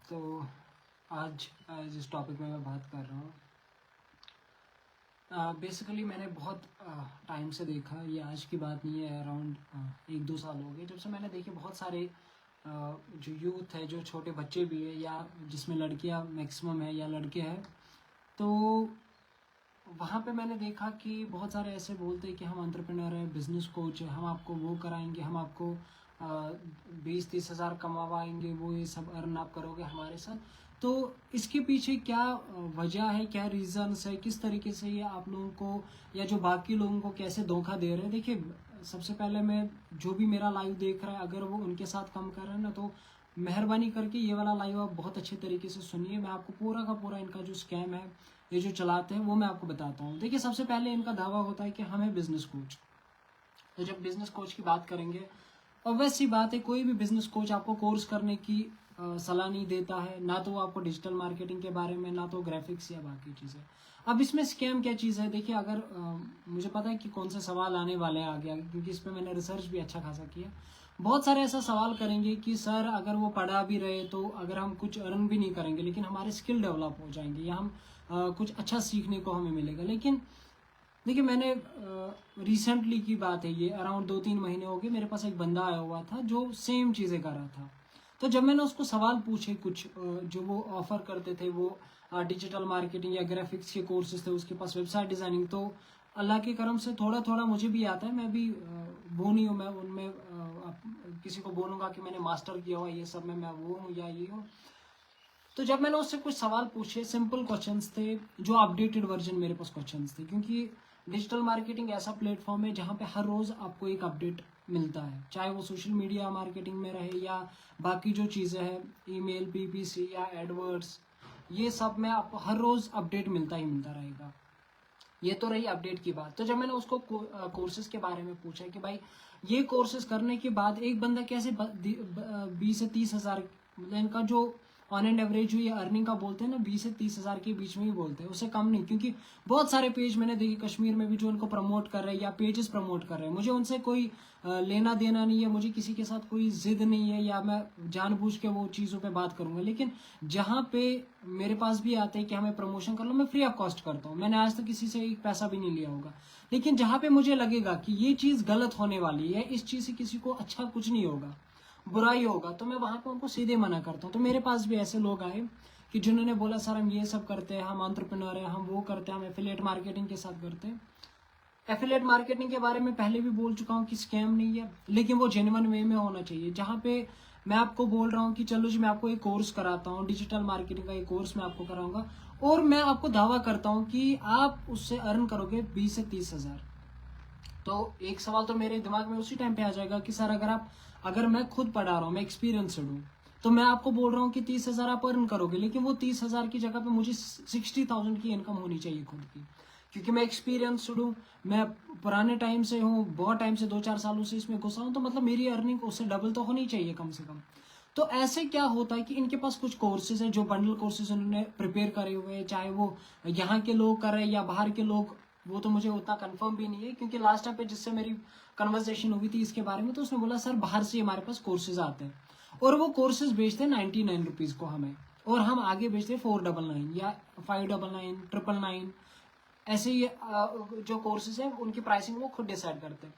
तो आज जिस टॉपिक में मैं बात कर रहा हूँ, बेसिकली मैंने बहुत टाइम से देखा, ये आज की बात नहीं है, अराउंड 1-2 साल हो गए जब से मैंने देखे बहुत सारे जो यूथ है, जो छोटे बच्चे भी है या जिसमें लड़कियां मैक्सिमम है या लड़के हैं, तो वहाँ पे मैंने देखा कि बहुत सारे ऐसे बोलते हैं कि हम एंटरप्रेन्योर हैं, बिजनेस कोच है, हम आपको वो कराएंगे, हम आपको 20-30 हज़ार कमावाएंगे, वो ये सब अर्न आप करोगे हमारे साथ। तो इसके पीछे क्या वजह है, क्या रीजंस है, किस तरीके से ये आप लोगों को या जो बाकी लोगों को कैसे धोखा दे रहे हैं। देखिए, सबसे पहले मैं जो भी मेरा लाइव देख रहा है, अगर वो उनके साथ काम कर रहे हैं ना, तो मेहरबानी करके ये वाला लाइव आप बहुत अच्छे तरीके से सुनिए। मैं आपको पूरा का पूरा इनका जो स्कैम है, ये जो चलाते हैं, वो मैं आपको बताता हूँ। देखिए, सबसे पहले इनका दावा होता है कि हम है बिजनेस कोच। तो जब बिजनेस कोच की बात करेंगे, ऑब्वियस सी बात है, कोई भी बिजनेस कोच आपको कोर्स करने की सलाह नहीं देता है, ना तो वो आपको डिजिटल मार्केटिंग के बारे में, ना तो ग्राफिक्स या बाकी चीज़ें। अब इसमें स्कैम क्या चीज़ है, देखिए, अगर मुझे पता है कि कौन से सवाल आने वाले हैं आगे आगे, क्योंकि इस पर मैंने रिसर्च भी अच्छा खासा किया। बहुत सारे ऐसा सवाल करेंगे कि सर, अगर वो पढ़ा भी रहे तो अगर हम कुछ अर्न भी नहीं करेंगे, लेकिन हमारे स्किल डेवलप हो जाएंगे या हम कुछ अच्छा सीखने को हमें मिलेगा। लेकिन देखिए, मैंने रिसेंटली की बात है, ये अराउंड 2-3 महीने हो गए, मेरे पास एक बंदा आया हुआ था जो सेम चीज़ें कर रहा था। तो जब मैंने उसको सवाल पूछे कुछ जो वो ऑफर करते थे, वो डिजिटल मार्केटिंग या ग्राफिक्स के कोर्सेज थे, उसके पास वेबसाइट डिज़ाइनिंग, तो अल्लाह के करम से थोड़ा थोड़ा मुझे भी आता है। मैं भी वो नहीं हूँ, मैं उनमें किसी को बोलूँगा कि मैंने मास्टर किया हुआ ये सब में, मैं वो हूँ या ये हूँ। तो जब मैंने उससे कुछ सवाल पूछे, सिंपल क्वेश्चंस थे, जो अपडेटेड वर्जन मेरे पास क्वेश्चंस थे, क्योंकि डिजिटल मार्केटिंग ऐसा प्लेटफॉर्म है जहाँ पे हर रोज़ आपको एक अपडेट मिलता है, चाहे वो सोशल मीडिया मार्केटिंग में रहे या बाकी जो चीज़ें हैं, ईमेल, पीपीसी या एडवर्ड्स, ये सब में आपको हर रोज़ अपडेट मिलता ही मिलता रहेगा। ये तो रही अपडेट की बात। तो जब मैंने उसको कोर्सेज के बारे में पूछा कि भाई, ये कोर्सेज करने के बाद एक बंदा कैसे 20 से 30 हज़ार, मतलब इनका जो ऑन एंड एवरेज जो ये अर्निंग का बोलते हैं ना, 20 से 30 हज़ार के बीच में ही बोलते हैं, उससे कम नहीं। क्योंकि बहुत सारे पेज मैंने देखे कश्मीर में भी जो इनको प्रमोट कर रहे हैं या पेजेस प्रमोट कर रहे हैं, मुझे उनसे कोई लेना देना नहीं है, मुझे किसी के साथ कोई जिद नहीं है या मैं जानबूझ के वो चीज़ों पे बात करूंगा। लेकिन जहाँ पे मेरे पास भी आते हैं कि हमें प्रमोशन कर लो, मैं फ्री ऑफ कॉस्ट करता हूँ, मैंने आज तक किसी से एक पैसा भी नहीं लिया होगा। लेकिन जहाँ पे मुझे लगेगा कि ये चीज़ गलत होने वाली है, इस चीज़ से किसी को अच्छा कुछ नहीं होगा, बुराई होगा, तो मैं वहां पे उनको सीधे मना करता हूँ। तो मेरे पास भी ऐसे लोग आए कि जिन्होंने बोला, सर हम ये सब करते हैं, हम एंटरप्रेन्योर हैं, हम वो करते हैं, हम एफिलिएट मार्केटिंग के साथ करते हैं। एफिलिएट मार्केटिंग के बारे में पहले भी बोल चुका हूँ कि स्कैम नहीं है, लेकिन वो जेन्युइन वे में होना चाहिए। जहाँ पे मैं आपको बोल रहा हूँ कि चलो जी, मैं आपको एक कोर्स कराता हूँ, डिजिटल मार्केटिंग का एक कोर्स मैं आपको कराऊंगा, और मैं आपको दावा करता हूँ कि आप उससे अर्न करोगे 20 से 30 हज़ार। तो एक सवाल तो मेरे दिमाग में उसी टाइम पे आ जाएगा कि सर, अगर मैं खुद पढ़ा रहा हूँ, मैं एक्सपीरियंसड हूँ, तो मैं आपको बोल रहा हूँ कि 30 हज़ार आप अर्न करोगे, लेकिन वो 30 हज़ार की जगह पे मुझे 60,000 की इनकम होनी चाहिए खुद की, क्योंकि मैं एक्सपीरियंसड हूँ, मैं पुराने टाइम से हूँ, बहुत टाइम से 2-4 सालों से इसमें घुसा हूँ, तो मतलब मेरी अर्निंग उससे डबल तो होनी चाहिए कम से कम। तो ऐसे क्या होता है कि इनके पास कुछ कोर्सेज हैं, जो बंडल कोर्सेज उन्होंने प्रिपेयर करे हुए हैं, चाहे वो यहाँ के लोग कर रहे हैं या बाहर के लोग, वो तो मुझे उतना कंफर्म भी नहीं है, क्योंकि लास्ट टाइम पे जिससे मेरी कन्वर्सेशन हुई थी इसके बारे में, तो उसने बोला, सर बाहर से हमारे पास कोर्सेज आते हैं और वो कोर्सेज बेचते हैं 99 रुपीज़ को हमें, और हम आगे बेचते हैं 499 या 599, 999, ऐसे ही जो कोर्सेज है उनकी प्राइसिंग वो खुद डिसाइड करते हैं।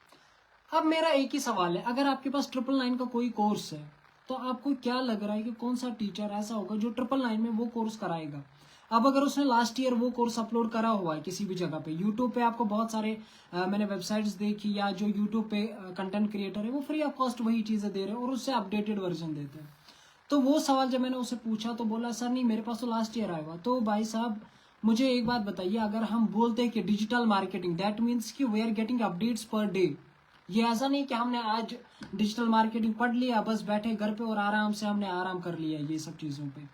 अब मेरा एक ही सवाल है, अगर आपके पास 999 का कोई कोर्स है, तो आपको क्या लग रहा है कि कौन सा टीचर ऐसा होगा जो 999 में वो कोर्स कराएगा? अब अगर उसने लास्ट ईयर वो कोर्स अपलोड करा हुआ है किसी भी जगह पे, यूट्यूब पे आपको बहुत सारे मैंने वेबसाइट्स देखी, या जो यूट्यूब पे कंटेंट क्रिएटर है वो फ्री ऑफ कॉस्ट वही चीज़ें दे रहे हैं और उससे अपडेटेड वर्जन देते हैं। तो वो सवाल जब मैंने उसे पूछा तो बोला, सर नहीं, मेरे पास तो लास्ट ईयर आया हुआ। तो भाई साहब, मुझे एक बात बताइए, अगर हम बोलते हैं कि डिजिटल मार्केटिंग, दैट मीन्स कि we are getting updates per day. ये ऐसा नहीं कि हमने आज डिजिटल मार्केटिंग पढ़ लिया, बस बैठे घर पे और आराम से हमने आराम कर लिया ये सब चीज़ों पे।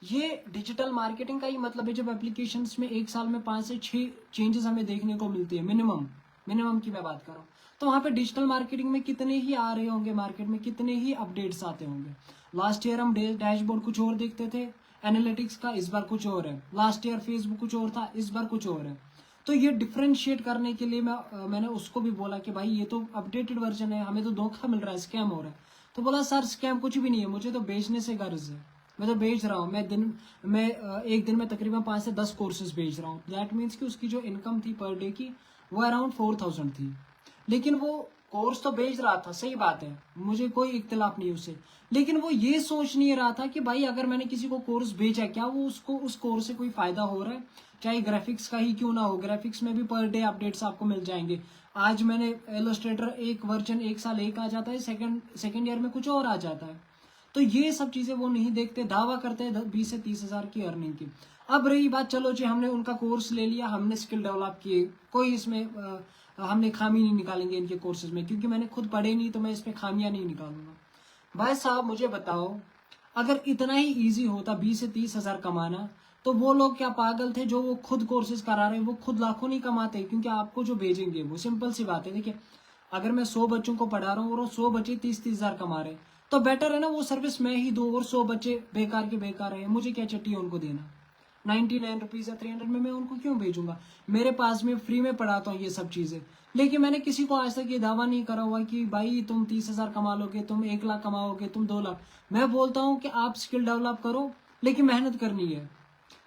ये डिजिटल मार्केटिंग का ही मतलब है, जब एप्लीकेशंस में एक साल में 5 से 6 चेंजेस हमें देखने को मिलती है, मिनिमम की मैं बात कर रहा हूँ, तो वहाँ पे डिजिटल मार्केटिंग में कितने ही आ रहे होंगे, मार्केट में कितने ही अपडेट्स आते होंगे। लास्ट ईयर हम डैशबोर्ड कुछ और देखते थे एनालिटिक्स का, इस बार कुछ और है। लास्ट ईयर फेसबुक कुछ और था, इस बार कुछ और है। तो ये डिफ्रेंशिएट करने के लिए मैंने उसको भी बोला कि भाई, ये तो अपडेटेड वर्जन है, हमें तो धोखा मिल रहा है, स्कैम हो रहा है। तो बोला, सर स्कैम कुछ भी नहीं है, मुझे तो बेचने से गर्ज है, मैं तो बेच रहा हूँ, मैं एक दिन में तकरीबन 5 से 10 कोर्सेज बेच रहा हूँ। दैट मीन्स कि उसकी जो इनकम थी पर डे की वो अराउंड 4000 थी। लेकिन वो कोर्स तो बेच रहा था, सही बात है, मुझे कोई इख्तिलाफ नहीं उससे, लेकिन वो ये सोच नहीं रहा था कि भाई अगर मैंने किसी को कोर्स बेचा, क्या वो उसको उस कोर्स से कोई फायदा हो रहा है, चाहे ग्राफिक्स का ही क्यों ना हो। ग्राफिक्स में भी पर डे अपडेट्स आपको मिल जाएंगे। आज मैंने इलस्ट्रेटर एक वर्जन एक साल एक आ जाता है, सेकेंड ईयर में कुछ और आ जाता है। तो ये सब चीजें वो नहीं देखते, दावा करते हैं 20 से 30 हजार की अर्निंग की। अब रही बात, चलो जी हमने उनका कोर्स ले लिया, हमने स्किल डेवलप किए, कोई इसमें हमने खामी नहीं निकालेंगे इनके कोर्सेज में, क्योंकि मैंने खुद पढ़े नहीं तो मैं इसमें खामियां नहीं निकालूंगा। भाई साहब मुझे बताओ, अगर इतना ही इजी होता 20 से 30 हजार कमाना, तो वो लोग क्या पागल थे जो वो खुद कोर्सेज करा रहे हैं? वो खुद लाखों नहीं कमाते, क्योंकि आपको जो भेजेंगे वो सिंपल सी बात है। देखिए अगर मैं 100 बच्चों को पढ़ा रहा हूँ और 100 बच्चे 30-30 हजार कमा रहे हैं, तो बेटर है ना वो सर्विस मैं ही दूं, और 100 बच्चे बेकार के बेकार है, मुझे क्या चट्टी है उनको देना। 99 रुपीज या 300 में मैं उनको क्यों भेजूंगा? मेरे पास में फ्री में पढ़ाता हूँ ये सब चीजें। लेकिन मैंने किसी को आज तक ये दावा नहीं करा हुआ कि भाई तुम 30 हजार कमा लोगे, तुम 1 लाख कमाओगे, तुम 2 लाख। मैं बोलता हूँ कि आप स्किल डेवलप करो, लेकिन मेहनत करनी है।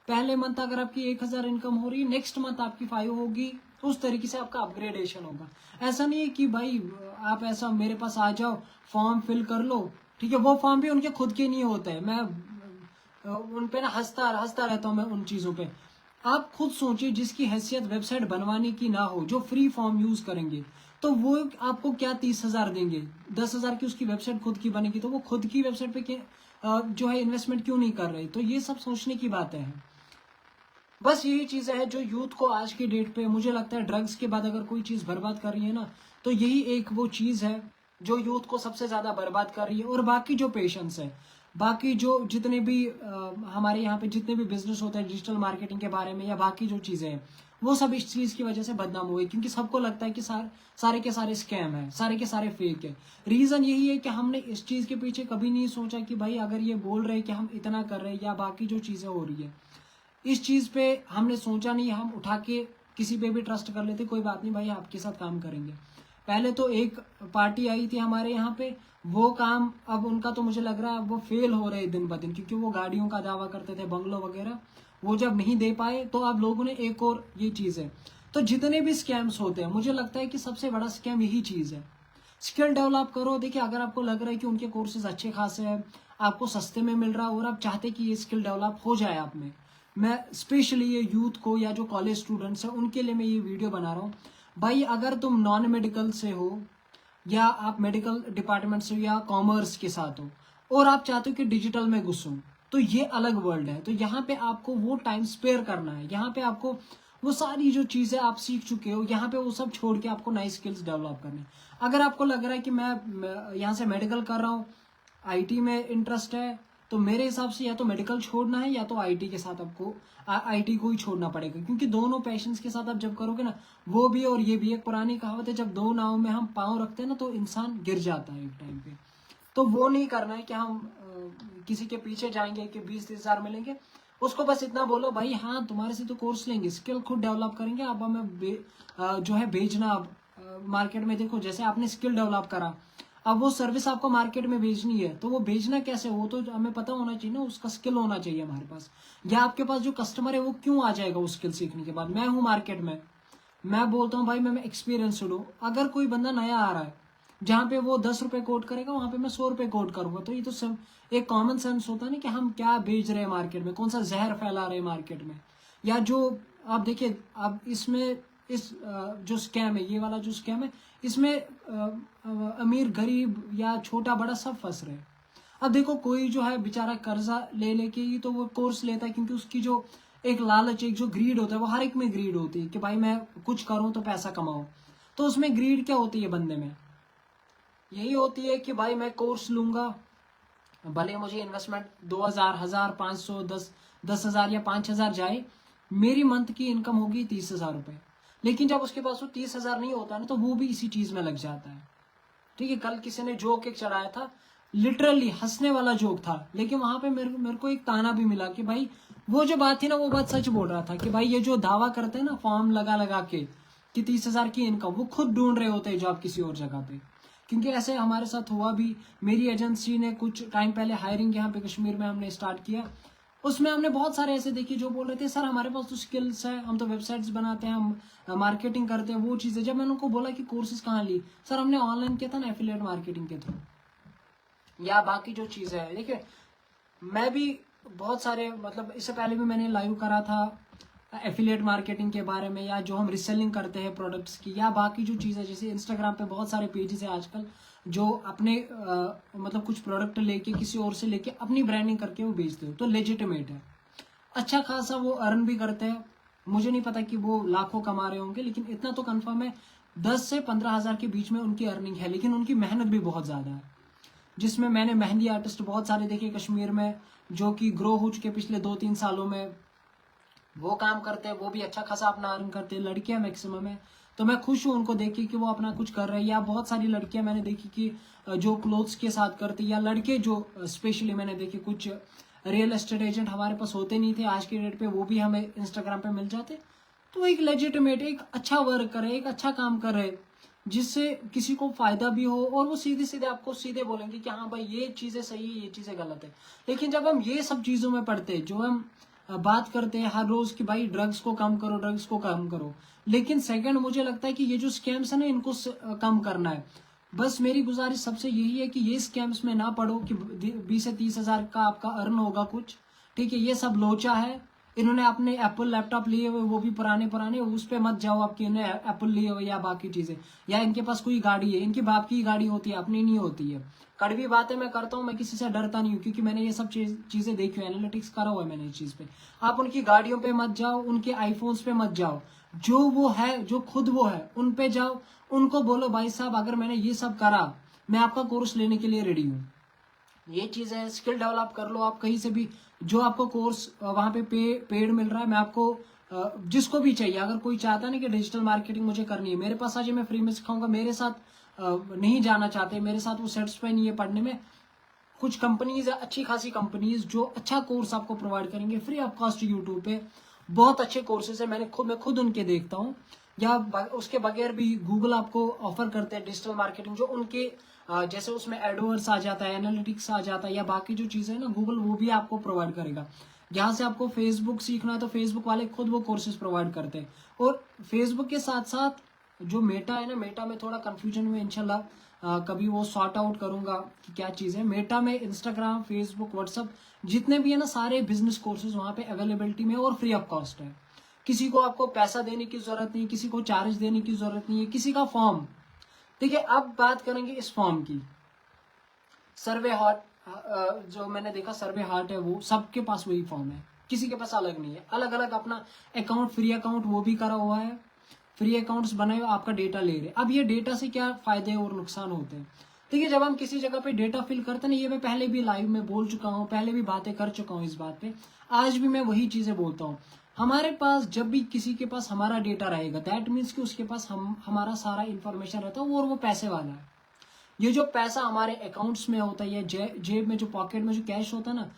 पहले मंथ अगर आपकी 1000 इनकम हो रही है, नेक्स्ट मंथ आपकी 5 होगी, उस तरीके से आपका अपग्रेडेशन होगा। ऐसा नहीं है कि भाई आप ऐसा मेरे पास आ जाओ, फॉर्म फिल कर लो, ठीक है, वो फॉर्म भी उनके खुद के नहीं होते हैं। मैं उन पे ना हंसता रहता हूँ मैं उन चीजों पे। आप खुद सोचिए, जिसकी हैसियत वेबसाइट बनवाने की ना हो, जो फ्री फॉर्म यूज करेंगे, तो वो आपको क्या 30 हजार देंगे? 10 हजार की उसकी वेबसाइट खुद की बनेगी, तो वो खुद की वेबसाइट पे जो है इन्वेस्टमेंट क्यों नहीं कर रहे? तो ये सब सोचने की बातें हैं। बस यही चीजें हैं जो यूथ को आज की डेट पे, मुझे लगता है ड्रग्स के बाद अगर कोई चीज बर्बाद कर रही है ना, तो यही एक वो चीज है जो यूथ को सबसे ज्यादा बर्बाद कर रही है। और बाकी जो पेशेंस है, बाकी जो जितने भी हमारे यहाँ पे जितने भी बिजनेस होते हैं डिजिटल मार्केटिंग के बारे में, या बाकी जो चीजें हैं, वो सब इस चीज की वजह से बदनाम हुए, क्योंकि सबको लगता है कि सारे के सारे स्कैम है, सारे के सारे फेक है। रीजन यही है कि हमने इस चीज के पीछे कभी नहीं सोचा कि भाई अगर ये बोल रहे हैं कि हम इतना कर रहे हैं, या बाकी जो चीजें हो रही है, इस चीज पे हमने सोचा नहीं, हम उठा के किसी पे भी ट्रस्ट कर लेते, कोई बात नहीं भाई आपके साथ काम करेंगे। पहले तो एक पार्टी आई थी हमारे यहाँ पे, वो काम अब उनका तो मुझे लग रहा है वो फेल हो रहे दिन ब दिन, क्योंकि वो गाड़ियों का दावा करते थे, बंगलो वगैरह, वो जब नहीं दे पाए तो अब लोगों ने एक और ये चीज है। तो जितने भी स्कैम्स होते हैं, मुझे लगता है कि सबसे बड़ा स्कैम यही चीज है। स्किल डेवलप करो। देखिए अगर आपको लग रहा है कि उनके कोर्सेज अच्छे खासे हैं, आपको सस्ते में मिल रहा है, और आप चाहते कि ये स्किल डेवलप हो जाए आप में, मैं स्पेशली ये यूथ को या जो कॉलेज स्टूडेंट्स हैं उनके लिए मैं ये वीडियो बना रहा हूँ। भाई अगर तुम नॉन मेडिकल से हो, या आप मेडिकल डिपार्टमेंट से हो, या कॉमर्स के साथ हो, और आप चाहते हो कि डिजिटल में घुसो, तो ये अलग वर्ल्ड है। तो यहाँ पे आपको वो टाइम स्पेयर करना है, यहाँ पे आपको वो सारी जो चीजें आप सीख चुके हो, यहाँ पे वो सब छोड़ के आपको नई स्किल्स डेवलप करने। अगर आपको लग रहा है कि मैं यहाँ से मेडिकल कर रहा हूँ, आईटी में इंटरेस्ट है, तो मेरे हिसाब से या तो मेडिकल छोड़ना है, या तो आईटी के साथ आपको आईटी को ही छोड़ना पड़ेगा, क्योंकि दोनों पैशंस के साथ आप जब करोगे ना, वो भी और ये भी। एक पुरानी कहावत है, जब दो नाव में हम पाँव रखते हैं ना, तो इंसान गिर जाता है एक टाइम पे। तो वो नहीं करना है कि हम किसी के पीछे जाएंगे कि 20-30 हजार मिलेंगे। उसको बस इतना बोलो, भाई हाँ तुम्हारे से तो कोर्स लेंगे, स्किल खुद डेवलप करेंगे, अब हमें जो है भेजना। अब मार्केट में देखो, जैसे आपने स्किल डेवलप करा, अब वो सर्विस आपको मार्केट में बेचनी है, तो वो बेचना कैसे, वो तो हमें पता होना चाहिए ना, उसका स्किल होना चाहिए हमारे पास। या आपके पास जो कस्टमर है वो क्यों आ जाएगा उस स्किल सीखने के बाद? मैं हूँ मार्केट में, मैं बोलता हूँ भाई मैं एक्सपीरियंसड हूँ। अगर कोई बंदा नया आ रहा है, जहाँ पे वो 10 रुपए कोट करेगा, वहां पे मैं 100 रुपए कोट करूंगा। तो ये तो सब एक कॉमन सेंस होता है ना, कि हम क्या बेच रहे हैं मार्केट में, कौन सा जहर फैला रहे हैं मार्केट में। या जो आप देखिए, अब इसमें इस जो स्कैम है, ये वाला जो स्कैम है, इसमें अमीर गरीब या छोटा बड़ा सब फंस रहे हैं। अब देखो कोई जो है बेचारा कर्जा ले लेके ही तो वो कोर्स लेता है, क्योंकि उसकी जो एक लालच, एक जो ग्रीड होता है, वो हर एक में ग्रीड होती है कि भाई मैं कुछ करूं तो पैसा कमाऊं। तो उसमें ग्रीड क्या होती है बंदे में? यही होती है कि भाई मैं कोर्स लूंगा, भले मुझे इन्वेस्टमेंट 2000, 1500, 10,000 या 5000 जाए, मेरी मंथ की इनकम होगी 30,000 रुपए। लेकिन जब उसके पास वो 30,000 नहीं होता ना, तो वो भी इसी चीज में लग जाता है। ठीक है, कल किसी ने जोक एक चढ़ाया था, लिटरली हंसने वाला जोक था, लेकिन वहां पे मेरे को एक ताना भी मिला कि भाई वो जो बात थी ना, वो बात सच बोल रहा था कि भाई ये जो दावा करते हैं ना फॉर्म लगा लगा के कि 30,000 की इनकम, वो खुद ढूंढ रहे होते हैं जॉब किसी और जगह पे, क्योंकि ऐसे हमारे साथ हुआ भी। मेरी एजेंसी ने कुछ टाइम पहले हायरिंग यहाँ पे कश्मीर में हमने स्टार्ट किया, उसमें हमने बहुत सारे ऐसे देखे जो बोल रहे थे सर हमारे पास तो स्किल्स है, हम तो वेबसाइट्स बनाते हैं, हम मार्केटिंग करते हैं, वो चीज़ें। जब मैंने उनको बोला कि कोर्सेज कहाँ ली, सर हमने ऑनलाइन किया था ना, एफिलिएट मार्केटिंग के थ्रू, या बाकी जो चीज़ें हैं। देखिए मैं भी बहुत सारे, मतलब इससे पहले भी मैंने लाइव करा था एफिलिएट मार्केटिंग के बारे में, या जो हम रिसेलिंग करते हैं प्रोडक्ट्स की, या बाकी जो चीज़ है। जैसे इंस्टाग्राम पे बहुत सारे पेजेस है आजकल जो अपने मतलब कुछ प्रोडक्ट लेके किसी और से लेके अपनी ब्रांडिंग करके वो बेचते हो, तो लेजिटिमेट है, अच्छा खासा वो अर्न भी करते हैं। मुझे नहीं पता कि वो लाखों कमा रहे होंगे, लेकिन इतना तो कंफर्म है 10 से 15 हज़ार के बीच में उनकी अर्निंग है, लेकिन उनकी मेहनत भी बहुत ज़्यादा है। जिसमें मैंने मेहंदी आर्टिस्ट बहुत सारे देखे कश्मीर में जो कि ग्रो हो चुके पिछले 2-3 सालों में, वो काम करते हैं, वो भी अच्छा खासा अपना अर्न करते हैं, लड़कियां मैक्सिमम है। तो मैं खुश हूँ उनको देख के कि वो अपना कुछ कर रहे हैं। या बहुत सारी लड़कियां मैंने देखी कि जो क्लोथ्स के साथ करती, या लड़के जो स्पेशली मैंने देखे, कुछ रियल एस्टेट एजेंट हमारे पास होते नहीं थे, आज की डेट पे वो भी हमें इंस्टाग्राम पे मिल जाते। तो एक लेजिटिमेट, एक अच्छा वर्क करे, एक अच्छा काम करे, जिससे किसी को फायदा भी हो, और वो सीधे सीधे आपको सीधे बोलेंगे कि हाँ भाई ये चीजें सही है, ये चीजें गलत है। लेकिन जब हम ये सब चीजों में पढ़ते हैं, जो हम बात करते हैं हर रोज कि भाई ड्रग्स को कम करो, ड्रग्स को कम करो, लेकिन सेकंड मुझे लगता है कि ये जो स्कैम्स है ना, इनको कम करना है। बस मेरी गुजारिश सबसे यही है कि ये स्कैम्स में ना पड़ो कि 20 से 30 हज़ार का आपका अर्न होगा कुछ, ठीक है, ये सब लोचा है। इन्होंने अपने एप्पल लैपटॉप लिए हुए, वो भी पुराने पुराने, उस पे मत जाओ आपकी, इन्हें एप्पल लिए हुए या बाकी चीजें, या इनके पास कोई गाड़ी है, इनके बाप की गाड़ी होती है, अपनी नहीं होती है। कड़वी बातें मैं करता हूँ, मैं किसी से डरता नहीं हूँ, क्योंकि मैंने ये सब चीजें देखी हुई, एनालिटिक्स करा हुआ है मैंने इस चीज पे। आप उनकी गाड़ियों पे मत जाओ, उनके आईफोन्स पे मत जाओ, जो वो है, जो खुद वो है, उन पे जाओ। उनको बोलो भाई साहब अगर मैंने ये सब करा, मैं आपका कोर्स लेने के लिए रेडी हूँ। ये चीज है, स्किल डेवलप कर लो आप कहीं से भी, जो आपको कोर्स वहां पे पेड मिल रहा है। मैं आपको जिसको भी चाहिए, अगर कोई चाहता नहीं कि डिजिटल मार्केटिंग मुझे करनी है, मेरे पास आज मैं फ्री में सिखाऊंगा, मेरे साथ नहीं जाना चाहते, मेरे साथ वो सेटिस्फाई नहीं है पढ़ने में, कुछ कंपनीज है, अच्छी खासी कंपनीज जो अच्छा कोर्स आपको प्रोवाइड करेंगे फ्री ऑफ कॉस्ट यूट्यूब पे। बहुत अच्छे कोर्सेज है, मैं खुद उनके देखता हूँ। या उसके बगैर भी गूगल आपको ऑफर करते हैं डिजिटल मार्केटिंग, जो उनके जैसे उसमें एडवर्ड्स आ जाता है, एनालिटिक्स आ जाता है, या बाकी जो चीजें है ना, गूगल वो भी आपको प्रोवाइड करेगा। जहां से आपको फेसबुक सीखना है तो फेसबुक वाले खुद वो कोर्सेज प्रोवाइड करते हैं। और फेसबुक के साथ साथ जो मेटा है ना, मेटा में थोड़ा कंफ्यूजन में, इंशाल्लाह कभी वो सॉर्ट आउट करूंगा कि क्या चीज़ है। मेटा में इंस्टाग्राम, फेसबुक, व्हाट्सअप जितने भी है ना, सारे बिजनेस कोर्सेज वहां पे अवेलेबिलिटी में और फ्री ऑफ कॉस्ट है। किसी को आपको पैसा देने की जरूरत नहीं, किसी को चार्ज देने की जरूरत नहीं है, किसी का फॉर्म। देखिए अब बात करेंगे इस फॉर्म की। सर्वे हार्ट, जो मैंने देखा सर्वे हार्ट है, वो सबके पास वही फॉर्म है, किसी के पास अलग नहीं है। अलग अलग अपना अकाउंट, फ्री अकाउंट वो भी करा हुआ है, फ्री अकाउंट्स बनाए हुए, आपका डेटा ले रहे। अब ये डेटा से क्या फायदे और नुकसान होते हैं? देखिए जब हम किसी जगह पे डेटा फिल करते हैं ना, ये मैं पहले भी लाइव में बोल चुका हूँ, पहले भी बातें कर चुका हूँ इस बात पे, आज भी मैं वही चीजें बोलता हूँ। हमारे पास जब भी किसी के पास हमारा डेटा रहेगा, दैट मीन्स कि उसके पास हमारा सारा इंफॉर्मेशन रहता है, और वो पैसे वाला है। ये जो पैसा हमारे अकाउंट्स में होता है, जेब में, जो पॉकेट में जो कैश होता है ना,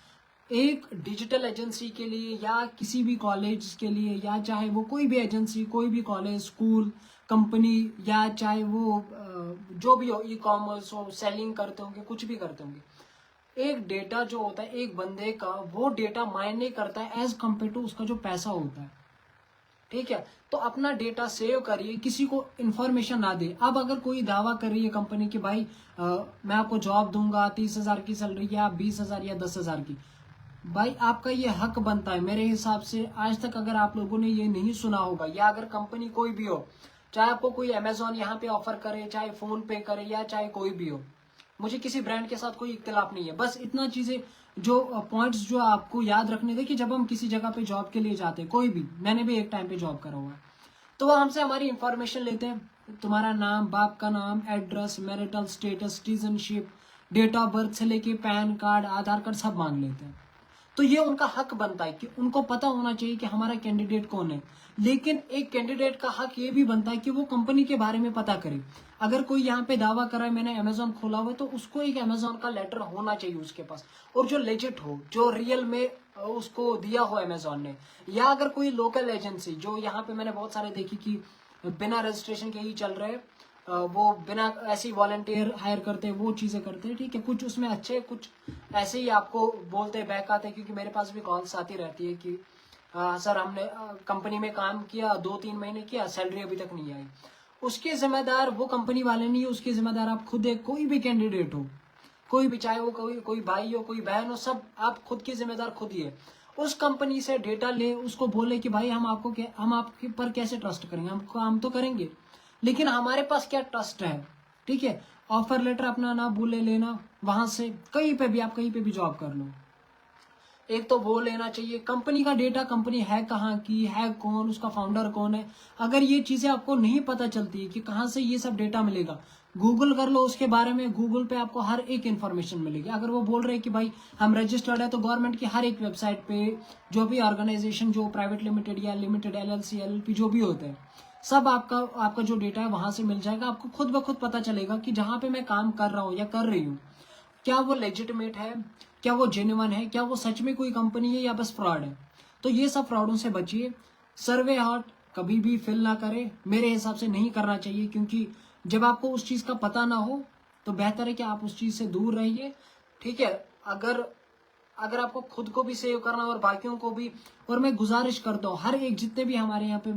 एक डिजिटल एजेंसी के लिए या किसी भी कॉलेज के लिए, या चाहे वो कोई भी एजेंसी, कोई भी कॉलेज, स्कूल, कंपनी, या चाहे वो जो भी हो, ई कॉमर्स हो, सेलिंग करते होंगे, कुछ भी करते होंगे, एक डेटा जो होता है एक बंदे का, वो डेटा मायने करता है एज कम्पेयर टू उसका जो पैसा होता है। ठीक है, तो अपना डेटा सेव करिए, किसी को इन्फॉर्मेशन ना दे। अब अगर कोई दावा कर रही है कंपनी की भाई मैं आपको जॉब दूंगा, 30,000 की सैलरी, या 20,000 या 10,000 की, भाई आपका ये हक बनता है मेरे हिसाब से। आज तक अगर आप लोगों ने ये नहीं सुना होगा, या अगर कंपनी कोई भी हो, चाहे आपको कोई अमेजोन यहाँ पे ऑफर करे, चाहे फोन पे करे, या चाहे कोई भी हो, मुझे किसी ब्रांड के साथ कोई इख्तिलाफ नहीं है। बस इतना चीजें जो पॉइंट्स जो आपको याद रखने, देखिए जब हम किसी जगह पे जॉब के लिए जाते हैं, कोई भी, मैंने भी एक टाइम पे जॉब करा हुआ है, तो वो हमसे हमारी इंफॉर्मेशन लेते हैं, तुम्हारा नाम, बाप का नाम, address, marital status, citizenship, date of birth से लेके पैन कार्ड, आधार कार्ड सब मांग लेते हैं। तो ये उनका हक बनता है कि उनको पता होना चाहिए कि हमारा कैंडिडेट कौन है। लेकिन एक कैंडिडेट का हक ये भी बनता है कि वो कंपनी के बारे में पता करे। अगर कोई यहाँ पे दावा कर रहा है मैंने अमेजोन खोला हुआ है, तो उसको एक अमेजोन का लेटर होना चाहिए उसके पास, और जो लेजिट हो, जो रियल में उसको दिया हो अमेजोन ने। या अगर कोई लोकल एजेंसी, जो यहाँ पे मैंने बहुत सारे देखी कि बिना रजिस्ट्रेशन के ही चल रहे हैं, वो बिना ऐसी वॉलंटियर हायर करते वो चीज़ें करते हैं, ठीक है। कुछ उसमें अच्छे, कुछ ऐसे ही आपको बोलते बैक आते हैं, क्योंकि मेरे पास भी कॉल्स आती रहती है कि सर हमने कंपनी में काम किया 2-3 महीने किया, सैलरी अभी तक नहीं आई। उसके जिम्मेदार वो कंपनी वाले नहीं है, उसके जिम्मेदार आप खुद है। कोई भी कैंडिडेट हो, कोई भी, चाहे वो कोई भाई हो, कोई बहन हो, सब आप खुद की जिम्मेदार खुद ही है। उस कंपनी से डेटा ले, उसको बोले कि भाई हम आपके पर कैसे ट्रस्ट करेंगे, हम तो करेंगे, लेकिन हमारे पास क्या ट्रस्ट है, ठीक है। ऑफर लेटर अपना ना भूले लेना, वहां से कहीं पे भी आप कहीं पे भी जॉब कर लो, एक तो वो लेना चाहिए। कंपनी का डेटा, कंपनी है कहाँ की, है कौन, उसका फाउंडर कौन है, अगर ये चीजें आपको नहीं पता चलती है कि कहाँ से ये सब डेटा मिलेगा, गूगल कर लो उसके बारे में। गूगल पे आपको हर एक इन्फॉर्मेशन मिलेगी। अगर वो बोल रहे हैं कि भाई हम रजिस्टर्ड है, तो गवर्नमेंट की हर एक वेबसाइट पे जो भी ऑर्गेनाइजेशन, जो प्राइवेट लिमिटेड या लिमिटेड, LLC LLP जो भी होते हैं, सब आपका जो डेटा है वहां से मिल जाएगा। आपको खुद ब खुद पता चलेगा कि जहां पे मैं काम कर रहा हूँ या कर रही हूँ, क्या वो लेजिटिमेट है, क्या वो जेन्युइन है, क्या वो सच में कोई कंपनी है या बस फ्रॉड है। तो ये सब फ्रॉडों से बचिए। सर्वे हार्ट कभी भी फिल ना करें, मेरे हिसाब से नहीं करना चाहिए, क्योंकि जब आपको उस चीज का पता ना हो तो बेहतर है कि आप उस चीज से दूर रहिए, ठीक है। अगर अगर आपको खुद को भी सेव करना और बाकियों को भी, और मैं गुजारिश करता हूँ हर एक, जितने भी हमारे यहाँ पे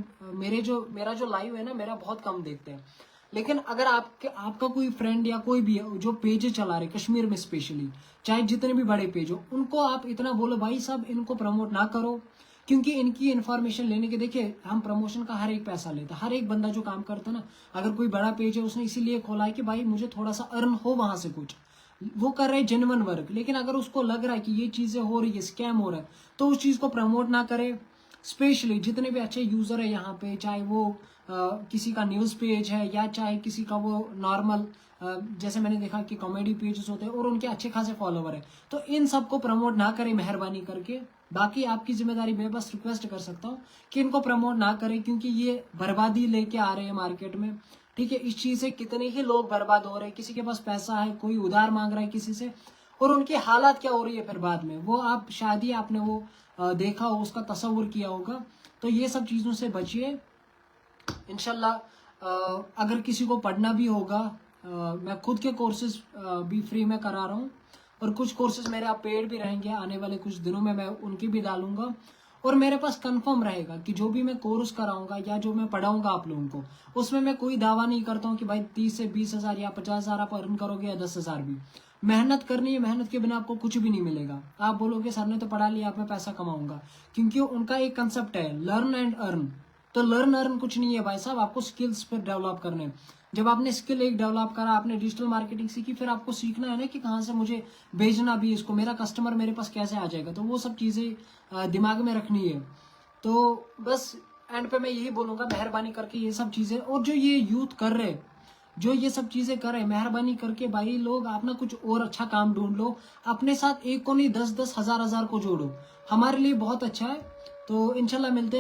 मेरा जो लाइव है ना, मेरा बहुत कम देखते हैं, लेकिन अगर आपका कोई फ्रेंड या कोई भी है जो पेज चला रहे कश्मीर में स्पेशली, चाहे जितने भी बड़े पेज हो, उनको आप इतना बोलो भाई साहब इनको प्रमोट ना करो, क्योंकि इनकी इन्फॉर्मेशन लेने के, देखिए हम प्रमोशन का हर एक पैसा लेते हैं, हर एक बंदा जो काम करता है ना, अगर कोई बड़ा पेज है उसने इसीलिए खोला है कि भाई मुझे थोड़ा सा अर्न हो वहां से कुछ, वो कर रहे हैं जेन्युइन वर्क। लेकिन अगर उसको लग रहा है कि ये चीजें हो रही है, स्कैम हो रहा है, तो उस चीज को प्रमोट ना करे। स्पेशली जितने भी अच्छे यूजर है यहाँ पे, चाहे वो किसी का न्यूज पेज है या चाहे किसी का वो नॉर्मल, जैसे मैंने देखा कि कॉमेडी पेजेस होते हैं और उनके अच्छे खासे फॉलोवर है, तो इन सबको प्रमोट ना करें मेहरबानी करके। बाकी आपकी जिम्मेदारी, मैं बस रिक्वेस्ट कर सकता हूँ कि इनको प्रमोट ना करें, क्योंकि ये बर्बादी लेके आ रहे हैं मार्केट में, ठीक है। इस चीज से कितने ही लोग बर्बाद हो रहे हैं, किसी के पास पैसा है, कोई उधार मांग रहा है किसी से, और उनकी हालात क्या हो रही है फिर बाद में, वो आप शायद ही आपने वो देखा हो, उसका तस्वुर किया होगा। तो ये सब चीजों से बचिए इंशाल्लाह। अगर किसी को पढ़ना भी होगा, मैं खुद के कोर्सेज भी फ्री में करा रहा हूँ, और कुछ कोर्सेज मेरे आप पेड भी रहेंगे, आने वाले कुछ दिनों में मैं उनकी भी डालूंगा। और मेरे पास कंफर्म रहेगा कि जो भी मैं कोर्स कराऊंगा या जो मैं पढ़ाऊंगा आप लोगों को, उसमें मैं कोई दावा नहीं करता हूँ कि भाई 30 से 20 हजार या 50 हजार आप अर्न करोगे या 10 हजार भी। मेहनत करनी है, मेहनत के बिना आपको कुछ भी नहीं मिलेगा। आप बोलोगे सर ने तो पढ़ा लिया, आप मैं पैसा कमाऊंगा, क्योंकि उनका एक कंसेप्ट है लर्न एंड अर्न। तो लर्न अर्न कुछ नहीं है भाई साहब, आपको स्किल्स पर डेवलप करने हैं। जब आपने स्किल एक डेवलप करा, आपने डिजिटल मार्केटिंग सीखी, फिर आपको सीखना है ना कि कहाँ से मुझे भेजना भी इसको, मेरा कस्टमर मेरे पास कैसे आ जाएगा। तो वो सब चीजें दिमाग में रखनी है। तो बस एंड पे मैं यही बोलूंगा, मेहरबानी करके ये सब चीजें, और जो ये यूथ कर रहे, जो ये सब चीजें कर रहे, मेहरबानी करके भाई लोग आप ना कुछ और अच्छा काम ढूंढ लो, अपने साथ एक को नहीं 10-10 हजार को जोड़ो, हमारे लिए बहुत अच्छा है। तो इंशाल्लाह मिलते हैं।